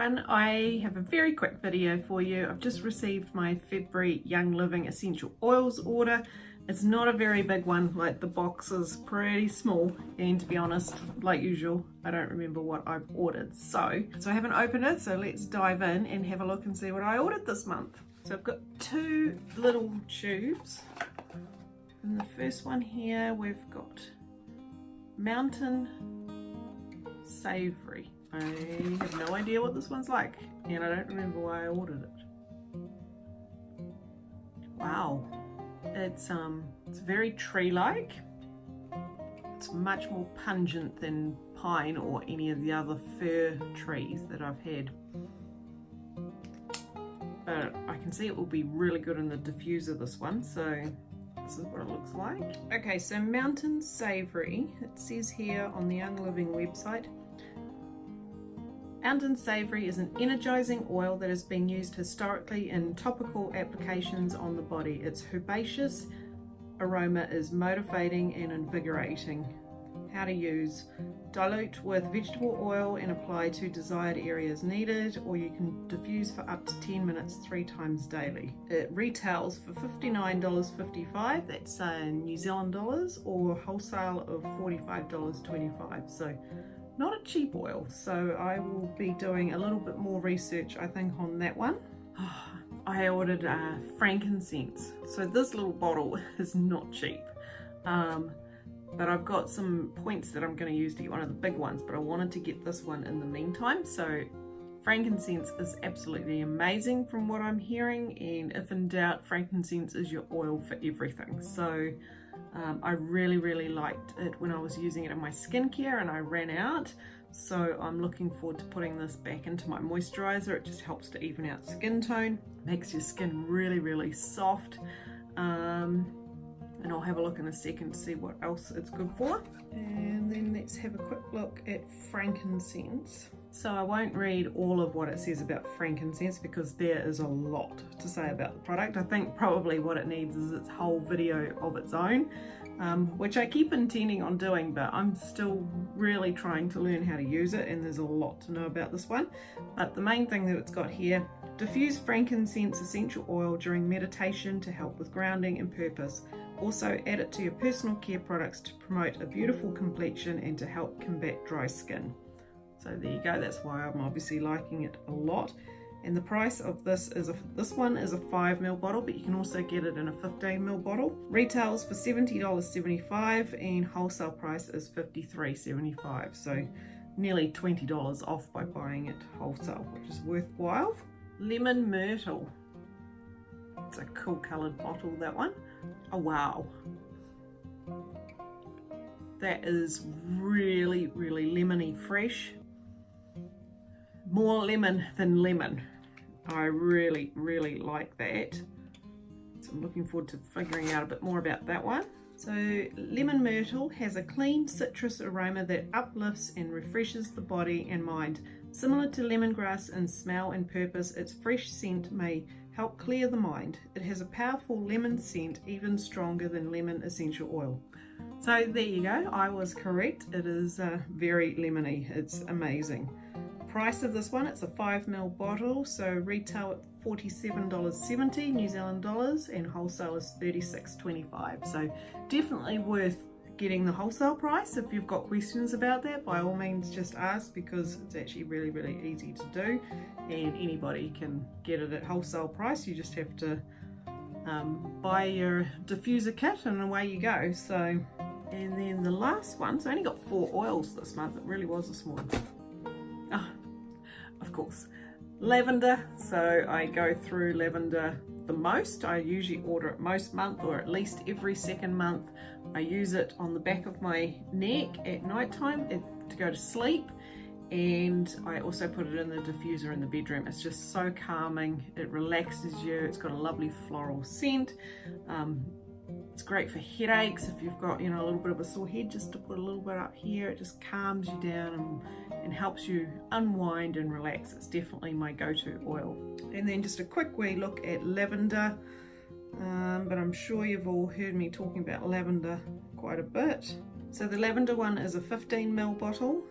everyone, I have a very quick video for you. I've just received my February Young Living Essential Oils order. It's not a very big one, like the box is pretty small, and to be honest, like usual, I don't remember what I've ordered. So I haven't opened it, so let's dive in and have a look and see what I ordered this month. So I've got two little tubes. In the first one here, we've got Mountain Savory. I have no idea what this one's like, and I don't remember why I ordered it. Wow, it's very tree-like. It's much more pungent than pine or any of the other fir trees that I've had. But I can see it will be really good in the diffuser, this one, so this is what it looks like. Okay, so Mountain Savory, it says here on the Young Living website, Mountain Savory is an energizing oil that has been used historically in topical applications on the body. Its herbaceous aroma is motivating and invigorating. How to use: dilute with vegetable oil and apply to desired areas needed, or you can diffuse for up to 10 minutes 3 times daily. It retails for $59.55, that's New Zealand dollars, or wholesale of $45.25. So not a cheap oil, so I will be doing a little bit more research, I think, on that one. I ordered frankincense. So this little bottle is not cheap, but I've got some points that I'm going to use to get one of the big ones, but I wanted to get this one in the meantime. So frankincense is absolutely amazing from what I'm hearing, and if in doubt, frankincense is your oil for everything. So I really liked it when I was using it in my skincare and I ran out, so I'm looking forward to putting this back into my moisturizer. It just helps to even out skin tone, makes your skin really soft, and I'll have a look in a second to see what else it's good for. And then let's have a quick look at frankincense. So I won't read all of what it says about frankincense because there is a lot to say about the product. I think probably what it needs is its whole video of its own, which I keep intending on doing, but I'm still really trying to learn how to use it, and there's a lot to know about this one. But the main thing that it's got here: diffuse frankincense essential oil during meditation to help with grounding and purpose. Also add it to your personal care products to promote a beautiful complexion and to help combat dry skin. So there you go, that's why I'm obviously liking it a lot. And the price of this is this one is a 5ml bottle, but you can also get it in a 15ml bottle. Retails for $70.75 and wholesale price is $53.75. So nearly $20 off by buying it wholesale, which is worthwhile. Lemon Myrtle. It's a cool coloured bottle, that one. Oh wow. That is really lemony fresh. More lemon than lemon. I really like that. So I'm looking forward to figuring out a bit more about that one. So Lemon Myrtle has a clean citrus aroma that uplifts and refreshes the body and mind. Similar to lemongrass in smell and purpose, its fresh scent may help clear the mind. It has a powerful lemon scent, even stronger than lemon essential oil. So there you go, I was correct. It is very lemony. It's amazing. Price of this one, it's a 5ml bottle, so retail at $47.70 New Zealand dollars, and wholesale is $36.25. So definitely worth getting the wholesale price. If you've got questions about that, by all means just ask, because it's actually really easy to do, and anybody can get it at wholesale price. You just have to buy your diffuser kit and away you go. So, and then the last one, so I only got 4 oils this month. It really was a small one. Of course, lavender. So I go through lavender the most. I usually order it most month, or at least every second month. I use it on the back of my neck at night time to go to sleep, and I also put it in the diffuser in the bedroom. It's just so calming. It relaxes you. It's got a lovely floral scent. It's great for headaches. If you've got, a little bit of a sore head, just to put a little bit up here, it just calms you down and helps you unwind and relax. It's definitely my go-to oil. And then just a quick wee look at lavender, but I'm sure you've all heard me talking about lavender quite a bit. So the lavender one is a 15ml bottle,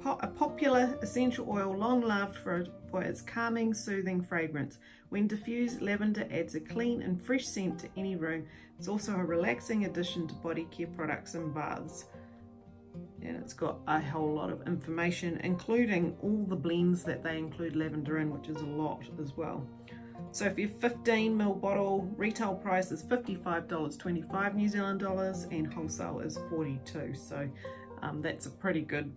A popular essential oil long loved for its calming, soothing fragrance. When diffused, lavender adds a clean and fresh scent to any room. It's also a relaxing addition to body care products and baths. And it's got a whole lot of information, including all the blends that they include lavender in, which is a lot as well. So for your 15ml bottle, retail price is $55.25 New Zealand dollars, and wholesale is $42. So that's a pretty good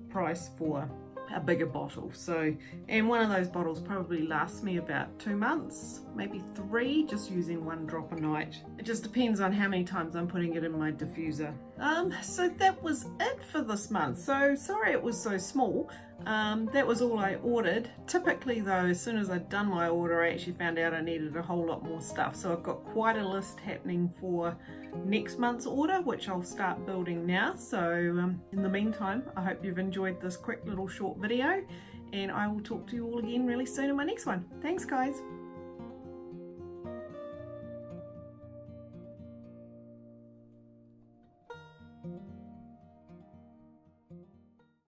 price for a bigger bottle. So, and one of those bottles probably lasts me about 2 months, maybe 3, just using 1 drop a night. It just depends on how many times I'm putting it in my diffuser. So that was it for this month. So sorry it was so small. That was all I ordered. Typically though, as soon as I'd done my order, I actually found out I needed a whole lot more stuff. So I've got quite a list happening for next month's order, which I'll start building now. So in the meantime, I hope you've enjoyed this quick little short video, and I will talk to you all again really soon in my next one. Thanks guys.